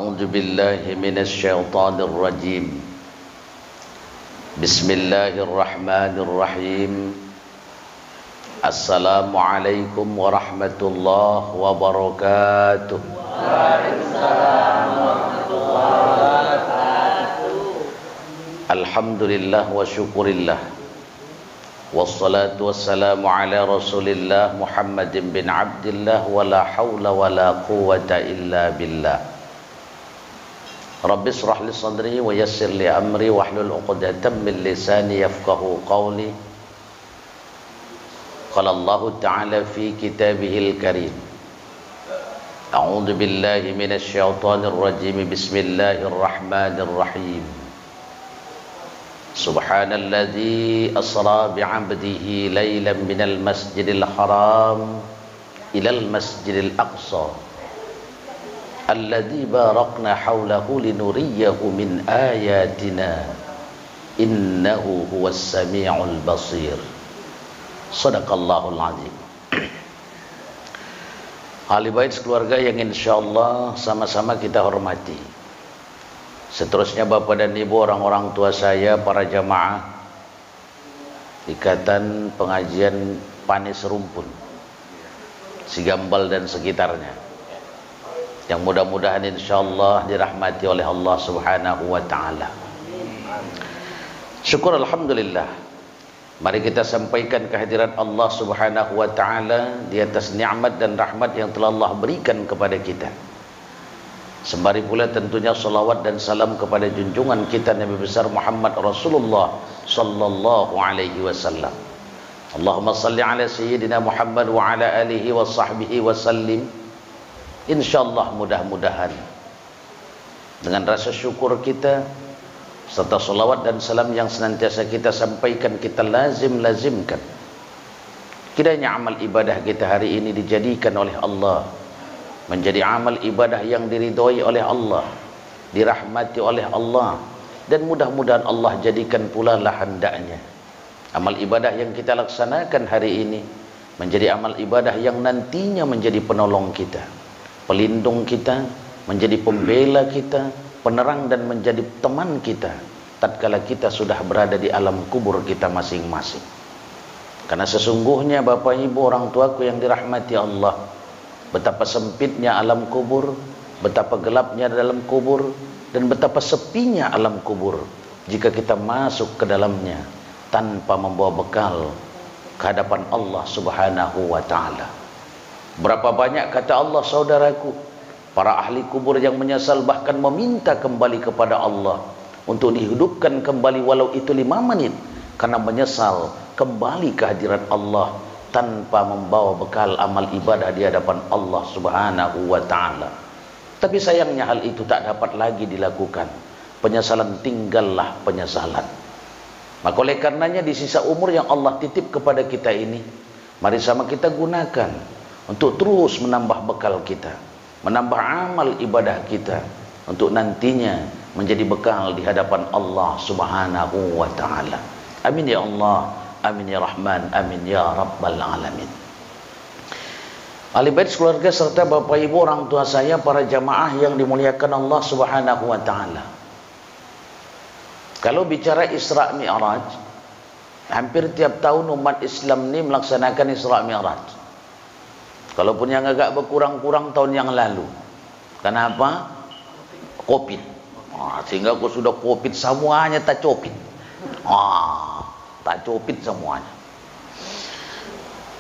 A'udzu billahi minasy syaithanir rajim. Bismillahirrahmanirrahim. Assalamualaikum warahmatullahi wabarakatuh. Waalaikumsalam warahmatullahi wabarakatuh. Alhamdulillah wa syukurillah. Wassalatu wassalamu ala Rasulillah Muhammadin bin Abdillah wa la hawla wa la quwwata illa billah. Rabbi shrah li sadri wa yassir li amri wahlul 'uqdatam min lisani yafqahu qawli. Qala Allah Ta'ala fi kitabihil karim. A'udzu billahi minasy syaithanir rajim. Bismillahirrahmanirrahim. Subhanalladzi asra bi'abdihi laylan minal masjidil haram ilal masjidil aqsa alladzi barakna hawlahu linuriyahu min ayatina innahu huwas sami'ul basir. Shadaqallahul azim. Ahli bait keluarga yang insyaallah sama-sama kita hormati. Seterusnya Bapak dan Ibu, orang-orang tua saya, para jamaah Ikatan Pengajian Panis Rumpun, Sigambal dan sekitarnya, yang mudah-mudahan insyaallah dirahmati oleh Allah Subhanahu wa ta'ala. Syukur alhamdulillah. Mari kita sampaikan kehadiran Allah Subhanahu wa ta'ala di atas nikmat dan rahmat yang telah Allah berikan kepada kita. Sembari pula tentunya salawat dan salam kepada junjungan kita Nabi besar Muhammad Rasulullah sallallahu alaihi wasallam. Allahumma salli ala sayyidina Muhammad wa ala alihi wa sahbihi wa sallim. Insyaallah mudah-mudahan dengan rasa syukur kita serta salawat dan salam yang senantiasa kita sampaikan, kita lazimkan kiranya amal ibadah kita hari ini dijadikan oleh Allah menjadi amal ibadah yang diridhoi oleh Allah, dirahmati oleh Allah, dan mudah-mudahan Allah jadikan pula lah hendaknya amal ibadah yang kita laksanakan hari ini menjadi amal ibadah yang nantinya menjadi penolong kita, pelindung kita, menjadi pembela kita, penerang dan menjadi teman kita tatkala kita sudah berada di alam kubur kita masing-masing. Karena sesungguhnya Bapak Ibu orang tuaku yang dirahmati Allah, betapa sempitnya alam kubur, betapa gelapnya dalam kubur, dan betapa sepinya alam kubur jika kita masuk ke dalamnya tanpa membawa bekal ke hadapan Allah Subhanahu wa ta'ala. Berapa banyak, kata Allah, saudaraku, para ahli kubur yang menyesal bahkan meminta kembali kepada Allah untuk dihidupkan kembali walau itu 5 menit, karena menyesal kembali ke hadirat Allah tanpa membawa bekal amal ibadah di hadapan Allah Subhanahu wa ta'ala. Tapi sayangnya hal itu tak dapat lagi dilakukan. Penyesalan tinggallah penyesalan. Maka oleh karenanya di sisa umur yang Allah titip kepada kita ini, mari sama kita gunakan untuk terus menambah bekal kita, menambah amal ibadah kita, untuk nantinya menjadi bekal di hadapan Allah Subhanahu wa ta'ala. Amin ya Allah, amin ya Rahman, amin ya Rabbal Alamin. Ahli bait keluarga serta Bapak Ibu orang tua saya, para jamaah yang dimuliakan Allah Subhanahu wa ta'ala. Kalau bicara Isra Mi'raj, hampir tiap tahun umat Islam ini melaksanakan Isra Mi'raj. Kalaupun yang agak berkurang-kurang tahun yang lalu. Kenapa? Covid. Sehingga aku sudah Covid semuanya tak copit. Tak copit semuanya.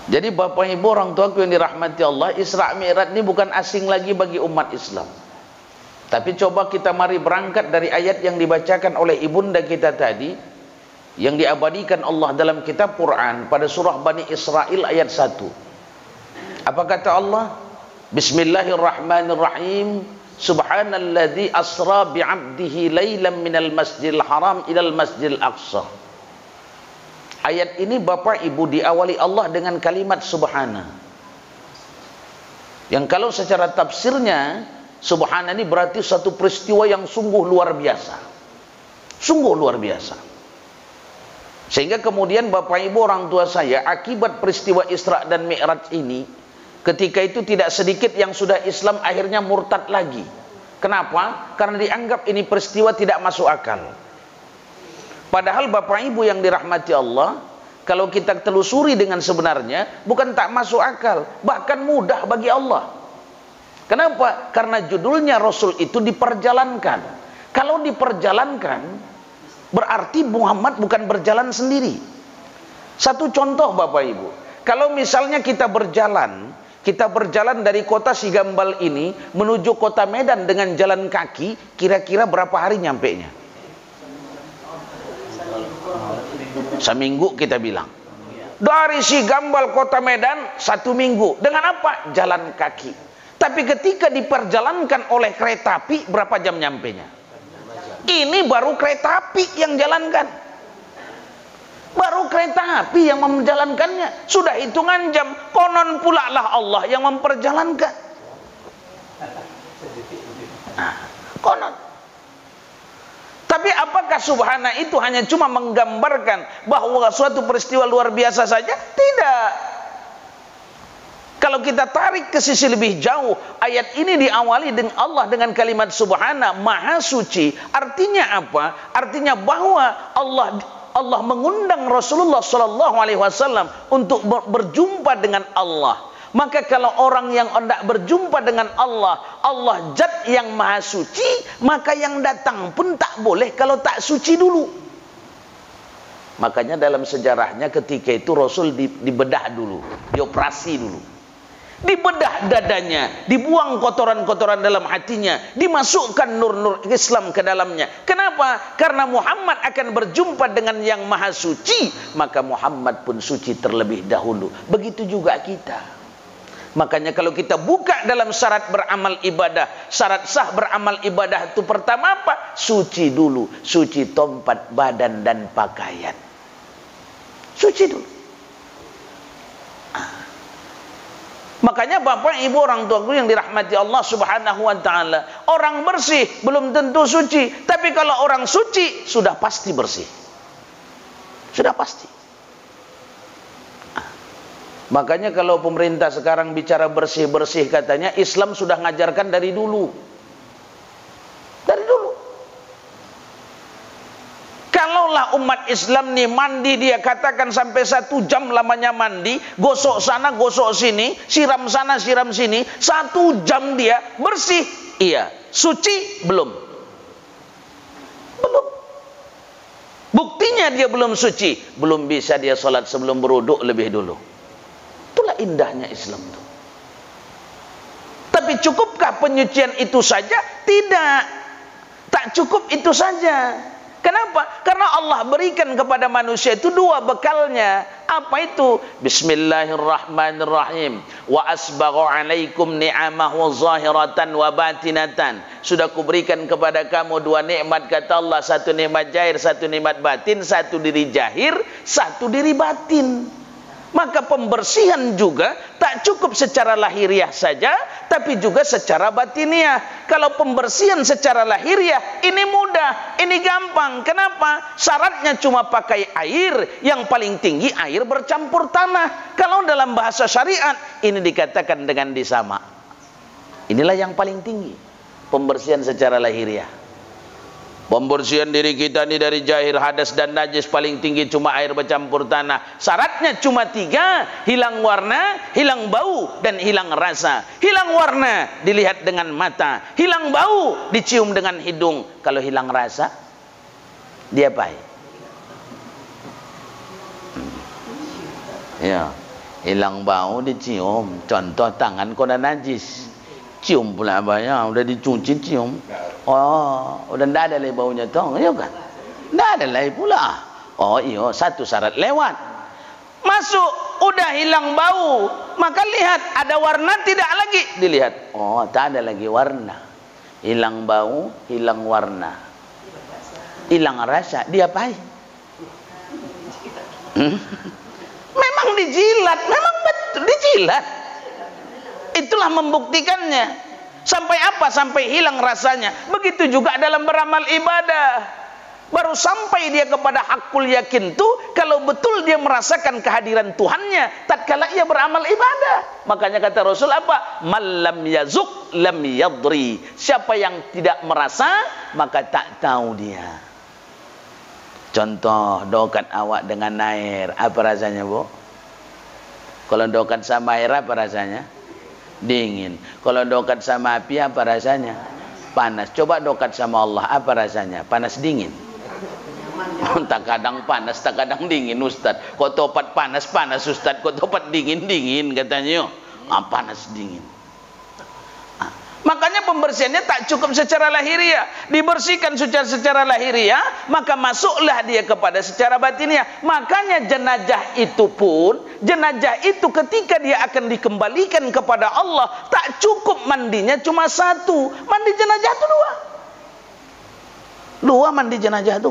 Jadi Bapak Ibu orang tuaku yang dirahmati Allah, Isra Mi'raj ini bukan asing lagi bagi umat Islam. Tapi coba kita mari berangkat dari ayat yang dibacakan oleh ibunda kita tadi, yang diabadikan Allah dalam kitab Quran pada surah Bani Israel ayat 1. Apa kata Allah? Bismillahirrahmanirrahim. Subhanalladzi asra bi'abdihi laylan minal masjidil haram ilal masjidil aqsa. Ayat ini Bapak Ibu diawali Allah dengan kalimat subhana, yang kalau secara tafsirnya subhana ini berarti satu peristiwa yang sungguh luar biasa. Sungguh luar biasa. Sehingga kemudian Bapak Ibu orang tua saya, akibat peristiwa Isra dan Mi'raj ini, ketika itu tidak sedikit yang sudah Islam akhirnya murtad lagi. Kenapa? Karena dianggap ini peristiwa tidak masuk akal. Padahal Bapak Ibu yang dirahmati Allah, kalau kita telusuri dengan sebenarnya, bukan tak masuk akal, bahkan mudah bagi Allah. Kenapa? Karena judulnya Rasul itu diperjalankan. Kalau diperjalankan, berarti Muhammad bukan berjalan sendiri. Satu contoh Bapak Ibu, kalau misalnya kita berjalan dari kota Sigambal ini menuju kota Medan dengan jalan kaki, kira-kira berapa hari nyampenya? Seminggu kita bilang. Dari Sigambal kota Medan 1 minggu. Dengan apa? Jalan kaki. Tapi ketika diperjalankan oleh kereta api, berapa jam nyampenya? Ini baru kereta api yang jalankan. Baru kereta api yang menjalankannya. Sudah hitungan jam. Konon pula lah Allah yang memperjalankan. Nah, konon. Tapi apakah subhana itu hanya cuma menggambarkan bahwa suatu peristiwa luar biasa saja? Tidak. Kalau kita tarik ke sisi lebih jauh, ayat ini diawali dengan Allah dengan kalimat subhana, maha suci. Artinya apa? Artinya bahwa Allah mengundang Rasulullah SAW untuk berjumpa dengan Allah. Maka kalau orang yang hendak berjumpa dengan Allah, Allah Zat yang maha suci, maka yang datang pun tak boleh kalau tak suci dulu. Makanya dalam sejarahnya ketika itu Rasul dibedah dulu, dioperasi dulu. Dibedah dadanya, dibuang kotoran-kotoran dalam hatinya, dimasukkan nur-nur Islam ke dalamnya. Kenapa? Karena Muhammad akan berjumpa dengan yang maha suci, maka Muhammad pun suci terlebih dahulu. Begitu juga kita. Makanya kalau kita buka dalam syarat beramal ibadah, syarat sah beramal ibadah itu pertama apa? Suci dulu, suci tempat, badan dan pakaian. Suci dulu. Makanya Bapak Ibu orang tuaku yang dirahmati Allah Subhanahu wa taala, orang bersih belum tentu suci, tapi kalau orang suci sudah pasti bersih. Sudah pasti. Makanya kalau pemerintah sekarang bicara bersih-bersih, katanya Islam sudah ngajarkan dari dulu. Dari dulu. Kalaulah umat Islam nih mandi, dia katakan sampai 1 jam lamanya mandi, gosok sana gosok sini, siram sana siram sini, 1 jam dia bersih. Iya, suci belum. Belum. Buktinya dia belum suci, belum bisa dia sholat sebelum berwuduk lebih dulu. Itulah indahnya Islam itu. Tapi cukupkah penyucian itu saja? Tidak. Tak cukup itu saja. Kenapa? Karena Allah berikan kepada manusia itu 2 bekalnya. Apa itu? Bismillahirrahmanirrahim. Wa asbaghu alaikum ni'amahu zahiratan wa batinatan. Sudah kuberikan kepada kamu 2 nikmat, kata Allah. 1 nikmat zahir, 1 nikmat batin. 1 diri zahir, 1 diri batin. Maka pembersihan juga tak cukup secara lahiriah saja, tapi juga secara batiniah. Kalau pembersihan secara lahiriah ini mudah, ini gampang. Kenapa? Syaratnya cuma pakai air, yang paling tinggi air bercampur tanah. Kalau dalam bahasa syariat ini dikatakan dengan disama. Inilah yang paling tinggi, pembersihan secara lahiriah. Pembersihan diri kita ini dari jahil, hadas dan najis paling tinggi cuma air bercampur tanah. Syaratnya cuma 3, hilang warna, hilang bau, dan hilang rasa. Hilang warna dilihat dengan mata, hilang bau dicium dengan hidung. Kalau hilang rasa, diapain? Ya, hilang bau dicium. Contoh tangan kau dah najis, cium pula banyak, udah dicuci cium. Oh, udah tidak ada lagi baunya tong, ya kan? Tidak ada lagi pula. Oh iya, 1 syarat lewat. Masuk, udah hilang bau, maka lihat ada warna tidak lagi, dilihat. Oh, tak ada lagi warna. Hilang bau, hilang warna, hilang rasa, diapain? Memang dijilat, memang betul dijilat. Itulah membuktikannya. Sampai apa? Sampai hilang rasanya. Begitu juga dalam beramal ibadah. Baru sampai dia kepada hakul yakin tuh kalau betul dia merasakan kehadiran Tuhannya tatkala ia beramal ibadah. Makanya kata Rasul apa? Man lam yazuk lam yadri. Siapa yang tidak merasa maka tak tahu dia. Contoh, dokat awak dengan air, apa rasanya, Bu? Kalau dokat sama air apa rasanya? Dingin. Kalau dokat sama api apa rasanya? Panas. Coba dokat sama Allah, apa rasanya? Panas dingin. Tak kadang panas, tak kadang dingin, Ustaz. Kok topat panas, panas, Ustaz. Kok topat dingin, dingin, katanya. Panas dingin. Makanya pembersihannya tak cukup secara lahiriah. Dibersihkan secara lahiriah, maka masuklah dia kepada secara batiniah. Makanya jenazah itu pun, jenazah itu ketika dia akan dikembalikan kepada Allah, tak cukup mandinya cuma satu. Mandi jenazah itu dua. Dua mandi jenazah itu.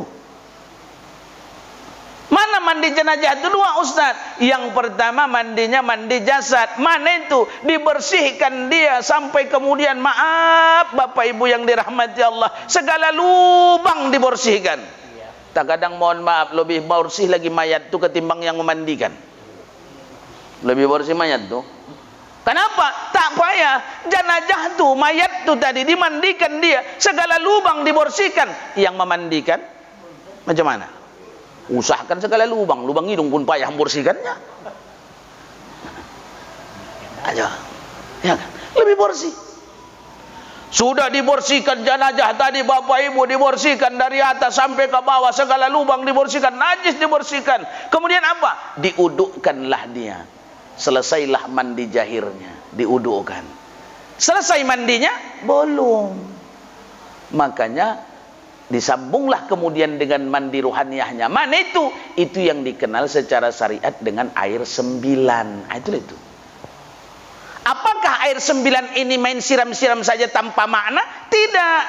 Mana mandi jenazah itu dua, Ustaz? Yang pertama mandinya mandi jasad. Mana itu? Dibersihkan dia sampai kemudian, maaf Bapak Ibu yang dirahmati Allah, segala lubang dibersihkan. Tak kadang mohon maaf, lebih bersih lagi mayat itu ketimbang yang memandikan. Lebih bersih mayat itu. Kenapa? Tak payah. Jenazah itu, mayat itu tadi dimandikan dia, segala lubang dibersihkan. Yang memandikan macam mana? Usahakan segala lubang, lubang hidung pun payah membersihkannya. Aja, ya kan? Lebih bersih. Sudah dibersihkan jenazah tadi Bapak Ibu, dibersihkan dari atas sampai ke bawah, segala lubang dibersihkan, najis dibersihkan. Kemudian apa? Diudukkanlah dia. Selesailah mandi jahirnya, diudukkan. Selesai mandinya? Belum. Makanya disambunglah kemudian dengan mandi ruhaniyahnya. Mana itu? Itu yang dikenal secara syariat dengan air 9. Itu. Apakah air 9 ini main siram-siram saja tanpa makna? Tidak.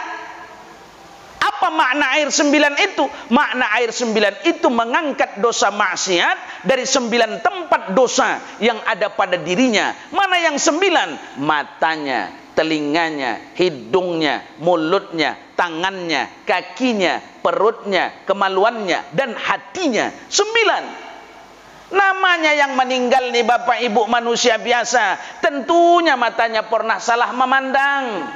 Apa makna air 9 itu? Makna air 9 itu mengangkat dosa maksiat dari 9 tempat dosa yang ada pada dirinya. Mana yang 9? Matanya, telinganya, hidungnya, mulutnya, tangannya, kakinya, perutnya, kemaluannya, dan hatinya. 9. Namanya yang meninggal nih Bapak Ibu manusia biasa. Tentunya matanya pernah salah memandang.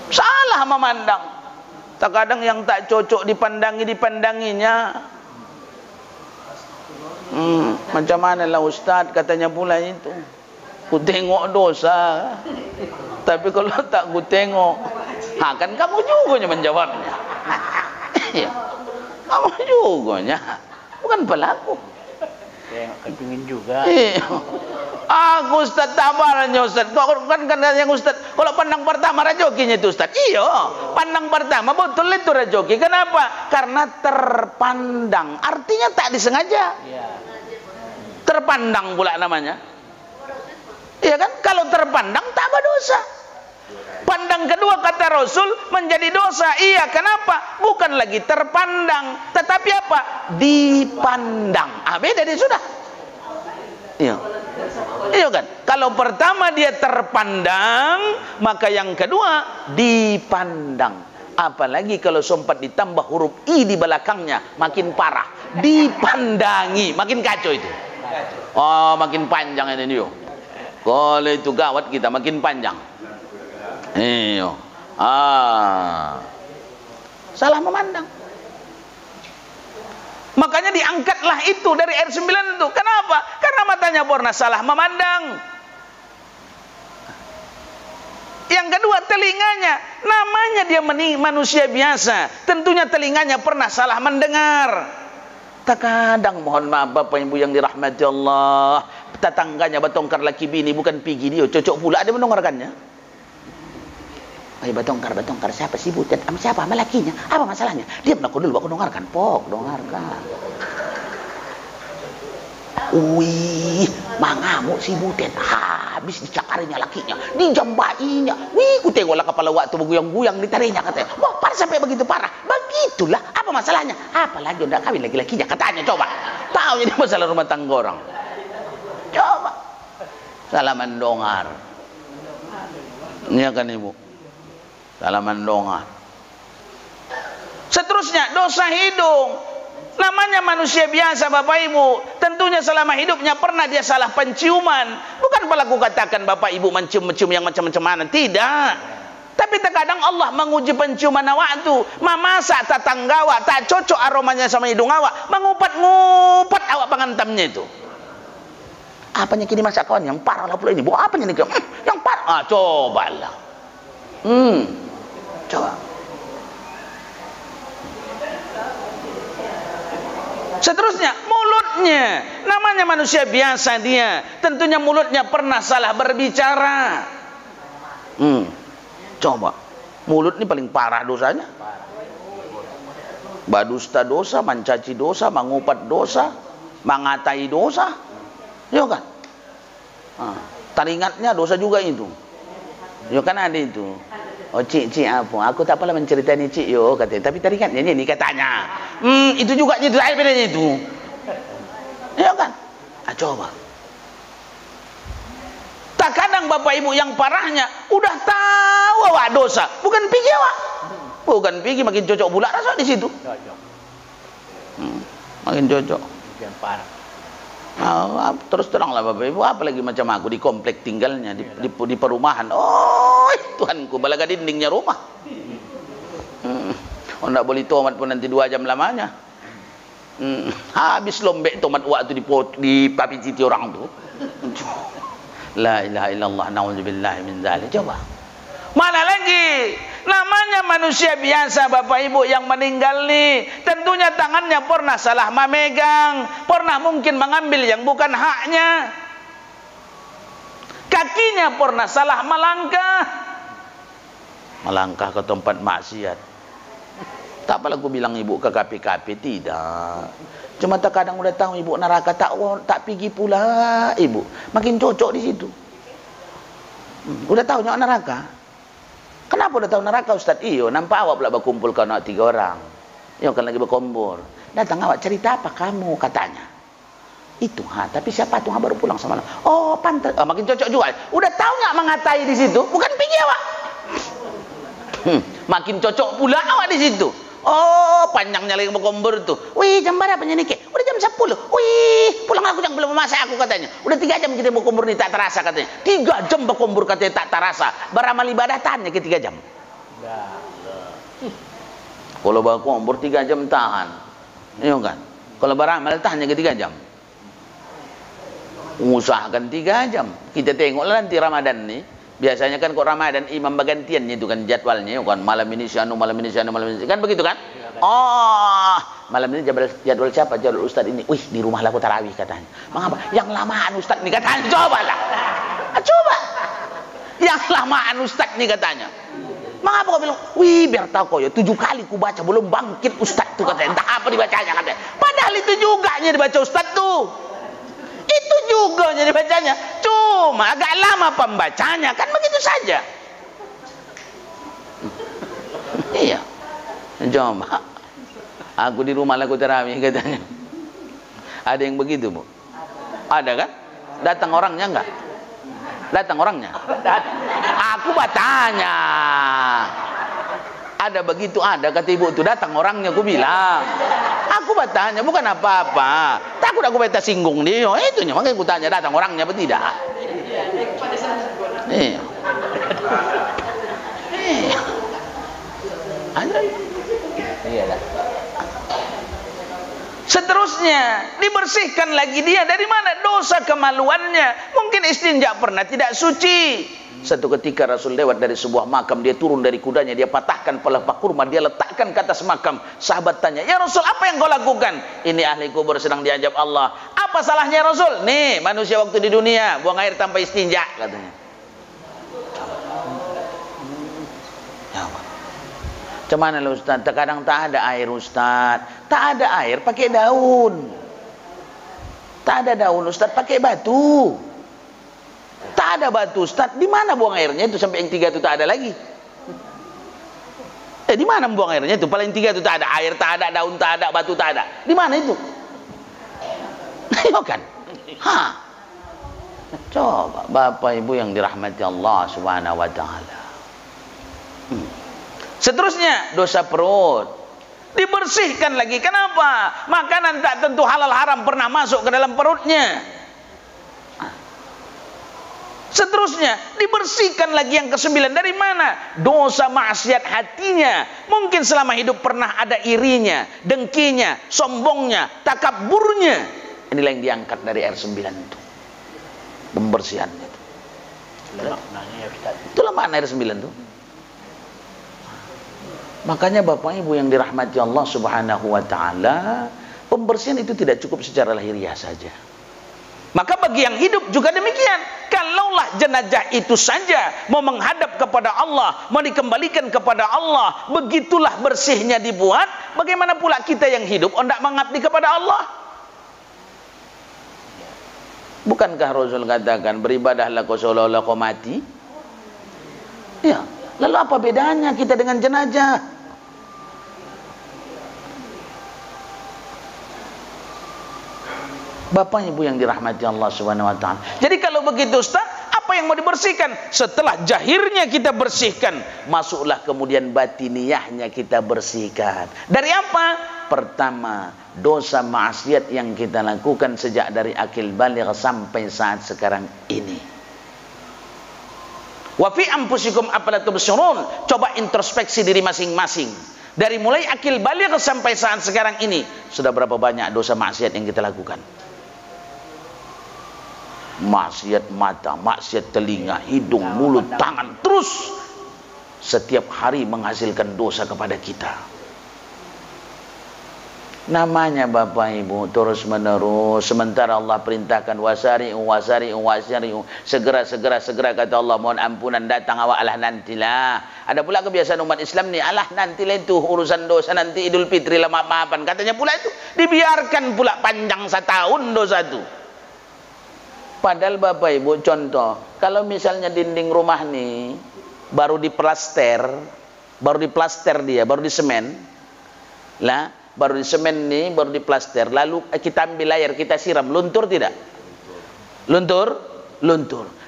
Salah memandang. Terkadang yang tak cocok dipandanginya. Macam mana lah Ustaz, katanya pula itu. Ku tengok dosa. Tapi kalau tak ku tengok, kan kamu juga menjawabnya. Kamu juga, bukan pelaku. Tengok kepingin juga. Aku Ustaz tabarnya Ustaz. Kok kan yang Ustaz, kalau pandang pertama rajokinya itu Ustaz. Iya, pandang pertama betul itu rajoki. Kenapa? Karena terpandang. Artinya tak disengaja. Iya. Terpandang pula namanya. Iya kan? Kalau terpandang tak berdosa. Pandang kedua kata Rasul menjadi dosa. Iya, kenapa? Bukan lagi terpandang, tetapi apa? Dipandang. Beda dia sudah. Iya. Iya kan? Kalau pertama dia terpandang, maka yang kedua dipandang. Apalagi kalau sempat ditambah huruf I di belakangnya, makin parah. Dipandangi, makin kacau itu. Oh, makin panjang ini dia. Kalau itu gawat kita, makin panjang. Iya. Salah memandang. Makanya diangkatlah itu dari air 9 itu. Kenapa? Karena matanya pernah salah memandang. Yang kedua, telinganya. Namanya dia manusia biasa. Tentunya telinganya pernah salah mendengar. Terkadang mohon maaf Bapak Ibu yang dirahmati Allah, tetangganya bertongkar laki bini, bukan pigi dia, cocok pula dia mendengarkannya. Bertongkar siapa sih butet? Siapa? Sama lakinya. Apa masalahnya? Diam aku dulu, aku dengarkan. Dengarkan. Wih, mangamuk si butet. Habis dicakarinya lakinya, dijambainya. Wih, ku tengoklah kepala waktu berguyang-guyang ditarinya katanya. Wah, parah sampai begitu parah. Begitulah. Apa masalahnya? Apalagi udah kawin lagi-lakinya katanya, coba. Tahu jadi masalah rumah tangga orang. Coba. Salaman dongar. Iya kan Ibu? Salaman dongar. Seterusnya dosa hidung. Namanya manusia biasa Bapak Ibu, tentunya selama hidupnya pernah dia salah penciuman. Bukan pelaku katakan Bapak Ibu mencium-mencium yang macam-macam mana, tidak. Tapi terkadang Allah menguji penciuman awak tu. Mamasak tetangga awak tak cocok aromanya sama hidung awak, mengupat-ngupat awak pengantamnya itu. Apanya kini masak kawan yang parah lah pula ini. Buat apanya nih? Yang parah. Cobalah. Coba. Seterusnya mulutnya, namanya manusia biasa dia, tentunya mulutnya pernah salah berbicara. Coba, mulut ini paling parah dosanya. Badusta dosa, mencaci dosa, mengupat dosa, mengatai dosa, ya kan? Teringatnya dosa juga itu. Ya kan ada itu. Oh cik apa? Aku tak apalah menceritani cik yo katanya. Tapi teringatnya ini katanya. Itu juga itu air bedanya itu. Ya kan? Coba. Tak kadang Bapak Ibu yang parahnya udah tahu awak dosa, bukan pergi awak. Bukan pergi makin cocok pula rasa di situ. Cocok. Makin cocok. Yang parah. Terus teranglah Bapak Ibu, apalagi macam aku di komplek tinggalnya di perumahan. Oh Tuhanku, balaga dindingnya rumah. Oh tidak boleh tomat pun nanti 2 jam lamanya. Habis lombek tomat waktu di papi citi orang tu. La ilaha illallah, na'udzubillahi min dzalik. Coba. Mana lagi? Namanya manusia biasa Bapak Ibu yang meninggal nih, tentunya tangannya pernah salah memegang, pernah mungkin mengambil yang bukan haknya. Kakinya pernah salah melangkah ke tempat maksiat. Tak apalah aku bilang ibu ke KPKP, tidak. Cuma terkadang udah tahu ibu neraka tak pergi pula ibu. Makin cocok di situ. Udah tahu nyok neraka. Kenapa udah tahu neraka Ustaz? Iyo, nampak awak pula berkumpul kau nak 3 orang. Iyo kan lagi berkumpul. Datang awak cerita apa kamu katanya. Itu tapi siapa tuh baru pulang sama lo. Oh pantas. Makin cocok juga. Udah tahu nggak mengatai di situ? Bukan pergi awak. Makin cocok pula awak di situ. Oh panjangnya lagi berkumpul tuh. Wih jam berapa nih ke? Udah jam 10. Wih pulang aku yang belum memasak aku katanya. Udah 3 jam kita berkumpul nih tak terasa katanya. 3 jam berkumpul katanya tak terasa. Beramal ibadah tahannya ke 3 jam. Kalau berkumpul 3 jam tahan. Iya kan? Kalau beramal tahannya ke 3 jam. Usahakan 3 jam. Kita tengoklah nanti Ramadan nih. Biasanya kan kok Ramadan imam bergantian itu kan jadwalnya kan malam ini syanu malam ini kan begitu kan? Oh, malam ini jadwal siapa? Jadwal Ustaz ini. Wih, di rumah lah aku tarawih katanya. Mengapa? Yang lamaan Ustaz nih katanya. Cobalah. Coba. Yang lamaan Ustaz nih katanya. Mengapa kau bilang? Wih, biar tahu kau ya 7 kali ku baca belum bangkit Ustaz tuh katanya. Entah apa dibacanya katanya. Padahal itu juga nya dibaca Ustaz tuh. Itu juga jadi bacanya, cuma agak lama pembacanya, kan begitu saja. Iya, coba. Aku di rumah laku terawih katanya. Ada yang begitu bu? Ada kan? Datang orangnya enggak? Datang orangnya? Aku bertanya. Ada begitu ada kata ibu itu datang orangnya aku bilang. Aku bertanya bukan apa-apa. Takut aku beta singgung dia. Itunya makanya aku tanya datang orangnya apa tidak. Iya. Iya. Seterusnya dibersihkan lagi dia dari mana dosa kemaluannya. Mungkin istinja pernah tidak suci. Satu ketika Rasul lewat dari sebuah makam, dia turun dari kudanya, dia patahkan pelepah kurma, dia letakkan ke atas makam. Sahabat tanya, ya Rasul apa yang kau lakukan? Ini ahli kubur sedang diajab Allah. Apa salahnya Rasul? Nih manusia waktu di dunia buang air tanpa istinja katanya. Cuman lah Ustaz, terkadang tak ada air Ustaz. Tak ada air pakai daun. Tak ada daun Ustaz pakai batu. Tak ada batu Ustaz, di mana buang airnya itu sampai yang 3 itu tak ada lagi? Di mana buang airnya itu? Paling 3 itu tak ada air, tak ada daun, tak ada batu, tak ada. Di mana itu? Ayo kan? Coba Bapak Ibu yang dirahmati Allah Subhanahu wa taala. Seterusnya dosa perut. Dibersihkan lagi. Kenapa? Makanan tak tentu halal haram pernah masuk ke dalam perutnya. Seterusnya, dibersihkan lagi yang ke-9. Dari mana? Dosa maksiat hatinya. Mungkin selama hidup pernah ada irinya, dengkinya, sombongnya, takabburnya. Inilah yang diangkat dari R9 itu. Pembersihannya itu. Itulah makna R9 itu. Makanya Bapak Ibu yang dirahmati Allah Subhanahu wa taala, pembersihan itu tidak cukup secara lahiriah saja. Maka bagi yang hidup juga demikian. Kalaulah jenazah itu saja mau menghadap kepada Allah, mau dikembalikan kepada Allah, begitulah bersihnya dibuat, bagaimana pula kita yang hidup hendak mengabdi kepada Allah? Bukankah Rasul katakan beribadahlah kau seolah-olah kau mati? Ya, lalu apa bedanya kita dengan jenazah? Bapak Ibu yang dirahmati Allah Subhanahu wa taala. Jadi kalau begitu Ustaz, apa yang mau dibersihkan? Setelah zahirnya kita bersihkan, masuklah kemudian batiniyahnya kita bersihkan. Dari apa? Pertama, dosa maksiat yang kita lakukan sejak dari akil baligh sampai saat sekarang ini. Wa fi anfusikum afala tubsirun. Coba introspeksi diri masing-masing. Dari mulai akil baligh sampai saat sekarang ini, sudah berapa banyak dosa maksiat yang kita lakukan? Maksiat mata, maksiat telinga, hidung, mulut, tangan, terus setiap hari menghasilkan dosa kepada kita. Namanya Bapak Ibu terus menerus. Sementara Allah perintahkan wasari'u wasari'u wasari'u, segera kata Allah mohon ampunan datang awak, alah nantilah. Ada pula kebiasaan umat Islam nih, alah nantilah itu urusan dosa nanti Idul Fitri lah maaf-maafan, katanya pula itu dibiarkan pula panjang setahun dosa itu. Padahal Bapak Ibu contoh, kalau misalnya dinding rumah nih baru diplaster dia, baru disemen lah, baru disemen nih, baru diplaster, lalu kita ambil air, kita siram, luntur tidak? Luntur.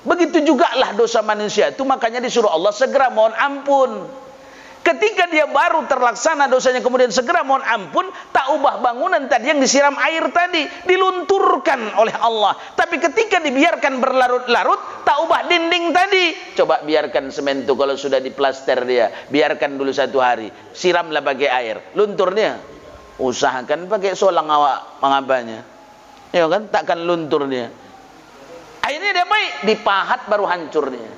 Begitu juga lah dosa manusia itu, makanya disuruh Allah segera mohon ampun. Ketika dia baru terlaksana dosanya, kemudian segera mohon ampun, tak ubah bangunan tadi yang disiram air tadi, dilunturkan oleh Allah. Tapi ketika dibiarkan berlarut-larut, tak ubah dinding tadi. Coba biarkan semen itu kalau sudah diplaster dia, biarkan dulu 1 hari, siramlah pakai air, luntur dia. Usahakan pakai solang awak mengapanya, ya kan, takkan luntur dia. Akhirnya dia baik, dipahat baru hancur dia.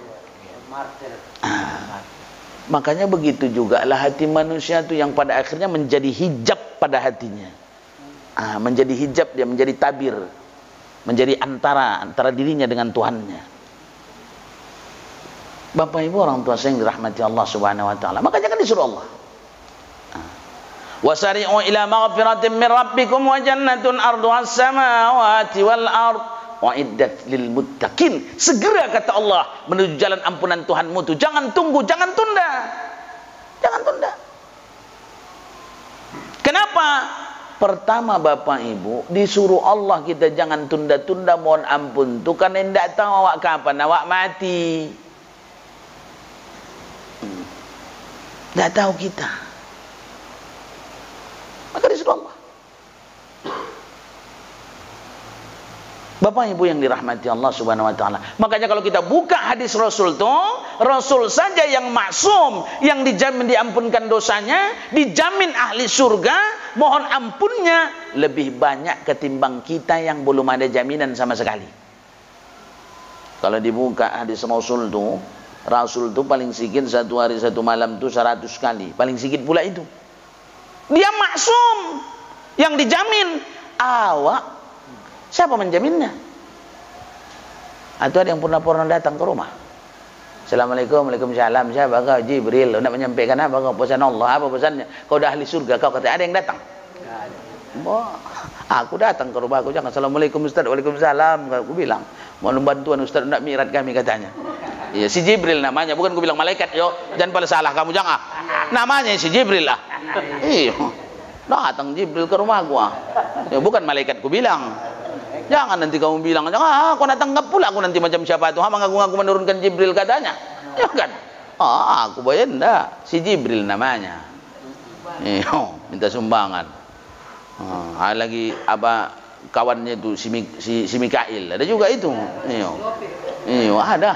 Makanya begitu juga lah hati manusia itu yang pada akhirnya menjadi hijab pada hatinya. Menjadi hijab dia, menjadi tabir, menjadi antara dirinya dengan Tuhannya. Bapak Ibu orang tua saya yang dirahmati Allah Subhanahu wa taala, makanya kan disuruh Allah, wasari'u ila maghfiratin min rabbikum wa jannatun arduhas samawati wal ard wa'iddat lil muttaqin. Segera kata Allah menuju jalan ampunan Tuhanmu itu. Jangan tunggu, jangan tunda. Jangan tunda. Kenapa? Pertama Bapak Ibu, disuruh Allah kita jangan tunda-tunda mohon ampun itu karena tidak tahu awak kapan awak mati. Tidak tahu kita. Maka disuruh Allah. Bapak Ibu yang dirahmati Allah Subhanahu wa taala. Makanya kalau kita buka hadis Rasul tuh, Rasul saja yang maksum, yang dijamin diampunkan dosanya, dijamin ahli surga, mohon ampunnya lebih banyak ketimbang kita yang belum ada jaminan sama sekali. Kalau dibuka hadis Rasul tuh paling sedikit 1 hari 1 malam tuh 100 kali, paling sedikit pula itu. Dia maksum, yang dijamin. Awak siapa menjaminnya? Atau ada yang pernah datang ke rumah? Assalamualaikum, waalaikumsalam. Siapa kau? Jibril. Nak menyampaikan apa kau? Pesan Allah. Apa pesannya? Kau dah ahli surga. Kau kata ada yang datang? Aku datang ke rumah aku. Jangan assalamualaikum Ustaz, waalaikumsalam. Aku bilang mohon bantuan Ustaz nak mirat kami katanya. Ya si Jibril namanya. Bukan aku bilang malaikat yo. Jangan pada salah kamu jangan. Namanya si Jibril lah. Iya. Datang Jibril ke rumah gua. Ya bukan malaikat ku bilang. Jangan nanti kamu bilang, jangan aku datang enggak pula aku nanti macam siapa itu. Mengaku-ngaku menurunkan Jibril katanya. Ya kan? Aku bayar enggak. Si Jibril namanya. Minta sumbangan. Lagi apa kawannya itu si Mikail, ada juga itu. Ada.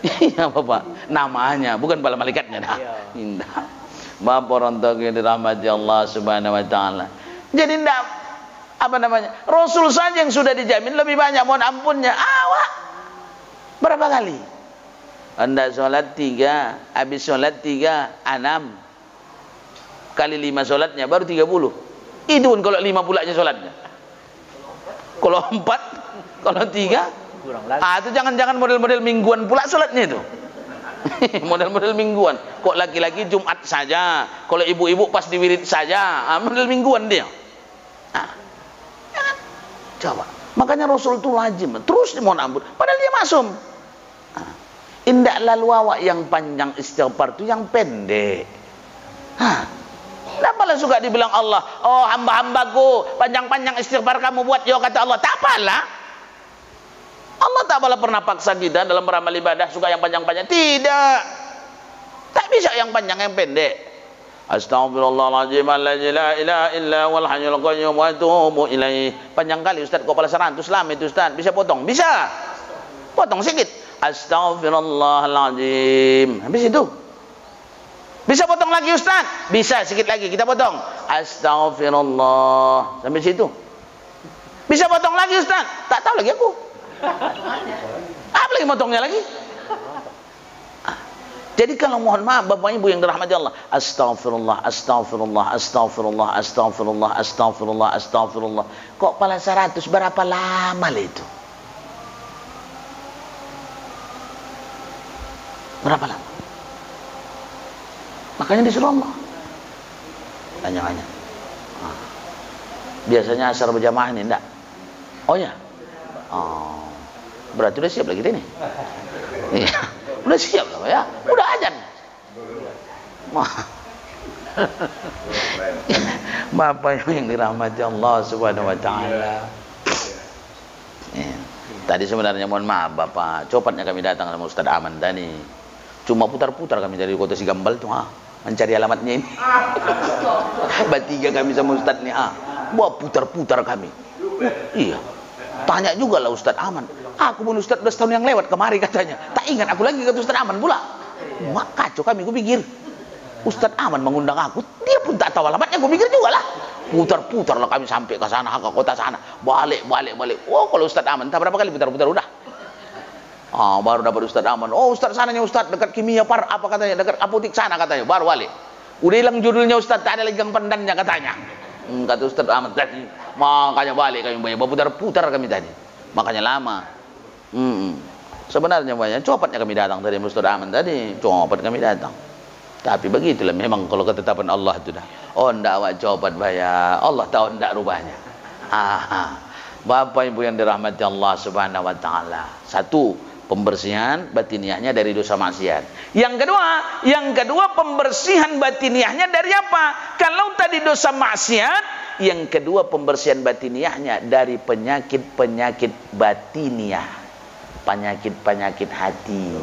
Iya Bapak, namanya bukan bala malaikatnya dah. Indah. Bapak orang tua yang dirahmati Allah Subhanahu wa taala. Jadi enggak apa namanya? Rasul saja yang sudah dijamin lebih banyak mohon ampunnya. Awak berapa kali? Anda sholat 3, habis sholat 3, 6 kali 5 sholatnya baru 30. Itu pun kalau 5 pulaknya sholatnya. Kalau 4, kalau 3 kurang lagi. itu jangan-jangan model-model mingguan pula sholatnya itu. Model-model mingguan. Kok laki-laki Jumat saja, kalau ibu-ibu pas di wirid saja. Model mingguan dia. Jangan. Coba. Makanya Rasul itu lazim terus dimohon ampun. Padahal dia masum. Indah lalu awak yang panjang istighfar itu yang pendek. Kenapa lah suka dibilang Allah? Oh hamba-hambaku, panjang-panjang istighfar kamu buat yo kata Allah. Tak apalah. Allah tak apalah pernah paksa kita dalam beramal ibadah suka yang panjang-panjang. Tidak. Tak bisa yang panjang yang pendek. Astaghfirullahaladzim alladzi la ilaha illa huwal hayyul qayyum wa atubu ilaih. Panjang kali Ustaz, kok kepala 100 lama itu Ustaz. Bisa potong? Bisa. Potong sedikit. Astaghfirullahaladzim. Habis itu. Bisa potong lagi Ustaz? Bisa, sedikit lagi kita potong. Astaghfirullah. Sampai situ. Bisa potong lagi Ustaz? Tak tahu lagi aku. Apa lagi potongnya lagi? Jadi kalau mohon maaf Bapak Ibu yang dirahmati Allah, astagfirullah, astagfirullah, astagfirullah, astagfirullah, astagfirullah, astagfirullah. Kok pala 100 berapa lama lah itu? Berapa lama? Makanya disuruh Allah. Tanya-tanya. Biasanya asar berjamaah ini enggak? Oh ya. Berarti udah siap lagi ini. Iya. Udah siap lah ya. Udah azan. Bapak yang dirahmati Allah Subhanahu wa taala. Tadi sebenarnya mohon maaf Bapak, copatnya kami datang sama Ustaz Aman tadi. Cuma putar-putar kami dari kota Sigambal tuh, mencari alamatnya ini. Bertiga kami sama Ustaz nih, buat putar-putar kami. Iya. Tanya juga lah Ustaz Aman. Aku pun Ustaz 12 tahun yang lewat kemari katanya. Tak ingat aku lagi kata Ustaz Aman pula. Mak kacau kami, aku pikir Ustaz Aman mengundang aku, dia pun tak tahu alamatnya, aku pikir juga lah. Putar-putar lah kami sampai ke sana, ke kota sana. Balik. Oh kalau Ustaz Aman, tak berapa kali putar-putar udah. Baru dapat Ustaz Aman. Oh Ustaz sananya Ustaz dekat Kimia Par apa katanya, dekat apotik sana katanya. Baru balik. Udah hilang judulnya Ustaz, tak ada lagi gang pendannya katanya. Kata Ustaz Aman tadi. Makanya balik kami banyak putar-putar kami tadi. Makanya lama. Sebenarnya banyak copatnya kami datang tadi Ustaz Aman tadi. Copat kami datang. Tapi begitulah memang kalau ketetapan Allah itu dah. Oh ndak awak copat bayar. Allah tahu ndak rubahnya. Bapak Ibu yang dirahmati Allah Subhanahu wa taala. Satu, pembersihan batiniahnya dari dosa maksiat. Yang kedua pembersihan batiniahnya dari apa? Kalau tadi dosa maksiat, yang kedua pembersihan batiniahnya dari penyakit-penyakit batiniah, penyakit-penyakit hati.